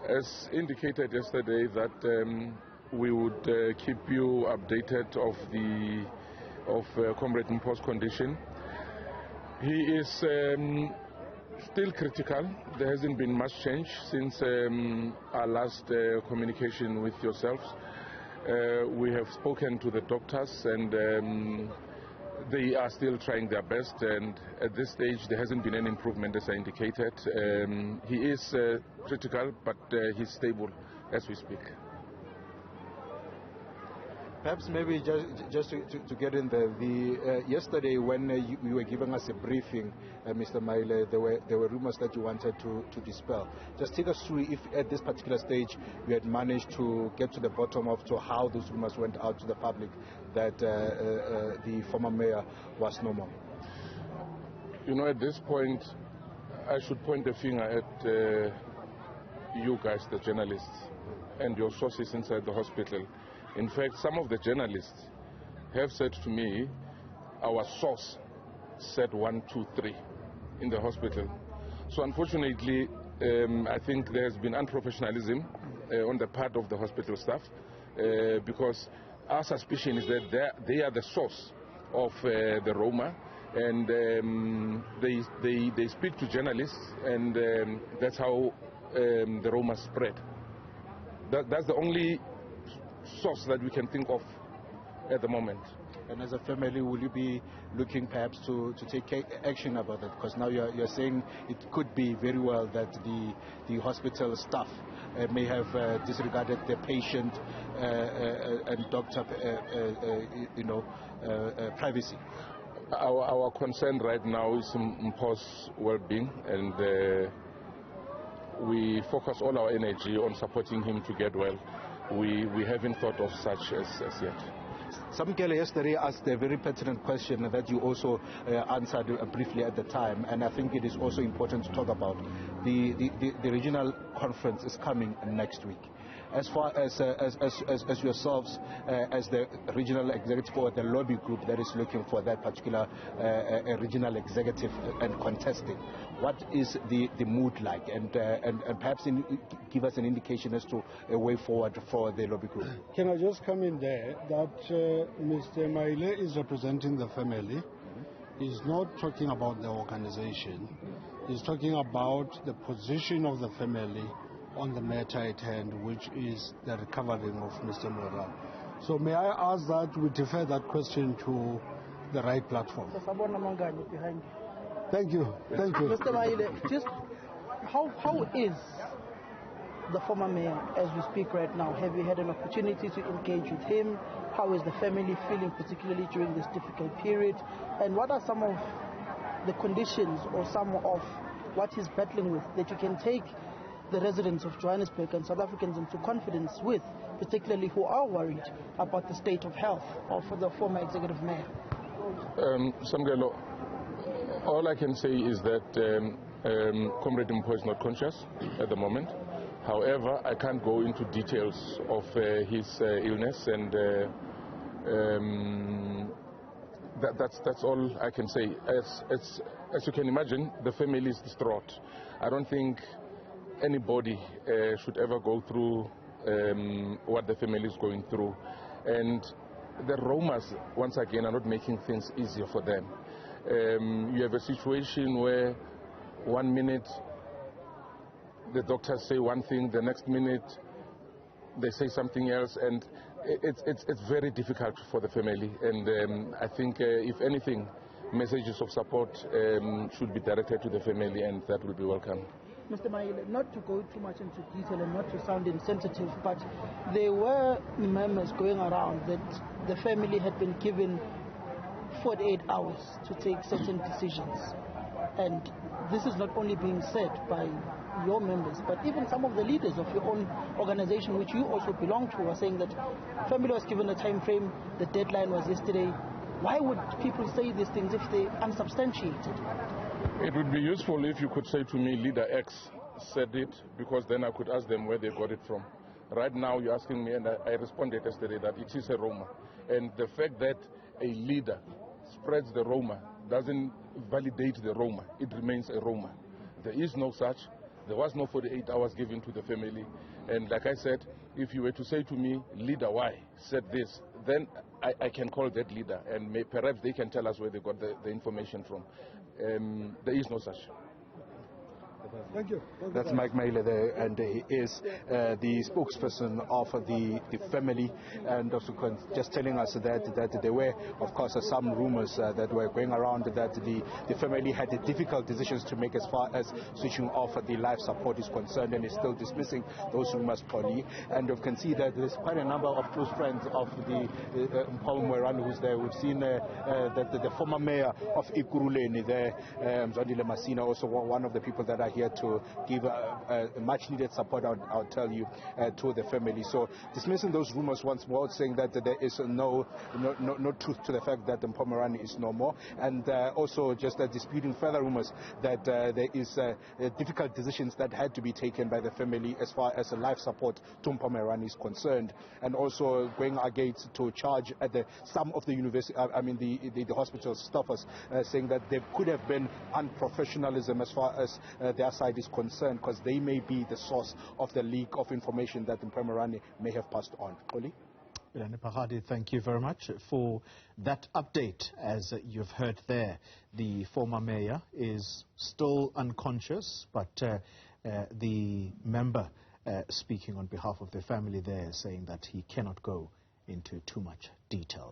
As indicated yesterday that we would keep you updated of Comrade Mpho's condition. He is still critical. There hasn't been much change since our last communication with yourselves. We have spoken to the doctors and they are still trying their best, and at this stage there hasn't been any improvement as I indicated. He is critical, but he's stable as we speak. Perhaps maybe just to get in there, yesterday when you were giving us a briefing, Mr. Maile, there were rumors that you wanted to dispel. Just take us through if at this particular stage you had managed to get to the bottom of how those rumors went out to the public that the former mayor was no more. You know, at this point, I should point the finger at you guys, the journalists, and your sources inside the hospital. In fact, some of the journalists have said to me, our source said 1, 2, 3 in the hospital. So unfortunately, I think there has been unprofessionalism on the part of the hospital staff because our suspicion is that they are the source of the Roma, and they speak to journalists, and that's how the Roma spread. That's the only source that we can think of at the moment. And as a family, will you be looking perhaps to take action about that? Because now you're saying it could be very well that the hospital staff may have disregarded the patient and doctor privacy. Our concern right now is Mpho's well-being, and we focus all our energy on supporting him to get well. We haven't thought of such as yet. Samkele yesterday asked a very pertinent question that you also answered briefly at the time, and I think it is also important to talk about. The regional conference is coming next week. As far as yourselves, as the regional executive or the lobby group that is looking for that particular regional executive and contesting, what is the mood like? And perhaps give us an indication as to a way forward for the lobby group. Can I just come in there that Mr. Maile is representing the family. He's not talking about the organization. He's talking about the position of the family on the matter at hand, which is the recovering of Mr. Moerane. So may I ask that we defer that question to the right platform? Thank you. Thank you. Mr. Maile, just how is the former mayor as we speak right now? Have you had an opportunity to engage with him? How is the family feeling, particularly during this difficult period? And what are some of the conditions or some of what he's battling with that you can take the residents of Johannesburg and South Africans into confidence with, particularly who are worried about the state of health of the former executive mayor? Samgelo, all I can say is that Comrade Mpho is not conscious at the moment. However, I can't go into details of his illness, and that's all I can say. As you can imagine, the family is distraught. I don't think anybody should ever go through what the family is going through. And the Romas, once again, are not making things easier for them. You have a situation where 1 minute the doctors say one thing, the next minute they say something else, and it's very difficult for the family. And I think, if anything, messages of support should be directed to the family, and that will be welcome. Mr. Maile, not to go too much into detail and not to sound insensitive, but there were murmurs going around that the family had been given 48 hours to take certain decisions. And this is not only being said by your members, but even some of the leaders of your own organization, which you also belong to, are saying that family was given a time frame, the deadline was yesterday. Why would people say these things if they're unsubstantiated? It would be useful if you could say to me, Leader X said it, because then I could ask them where they got it from. Right now you're asking me, and I responded yesterday that it is a Roma. And the fact that a leader spreads the Roma doesn't validate the Roma. It remains a Roma. There is no such. There was no 48 hours given to the family. And like I said, if you were to say to me, leader Y said this, then I can call that leader, and perhaps they can tell us where they got the information from. There is no such. Thank you. That's Mike Maile there, and he is the spokesperson of the family, and also just telling us that there were, of course, some rumors that were going around that the family had difficult decisions to make as far as switching off the life support is concerned, and is still dismissing those rumors, Polly. And you can see that there's quite a number of close friends of the Mpho Moerane who's there. We've seen that the former mayor of Ekurhuleni there, Mzwandile Masina, also one of the people that are here to give much needed support, I'll tell you, to the family. So dismissing those rumors once more, saying that there is no truth to the fact that Mpho Moerane is no more, and also just disputing further rumors that there is difficult decisions that had to be taken by the family as far as life support to Mpho Moerane is concerned, and also going against to charge at some of the university, the hospital staffers, saying that there could have been unprofessionalism as far as their side is concerned, because they may be the source of the leak of information that Mpho Moerane may have passed on. Oli? Phakgadi, thank you very much for that update. As you've heard there, the former mayor is still unconscious, but the member speaking on behalf of the family there, saying that he cannot go into too much detail.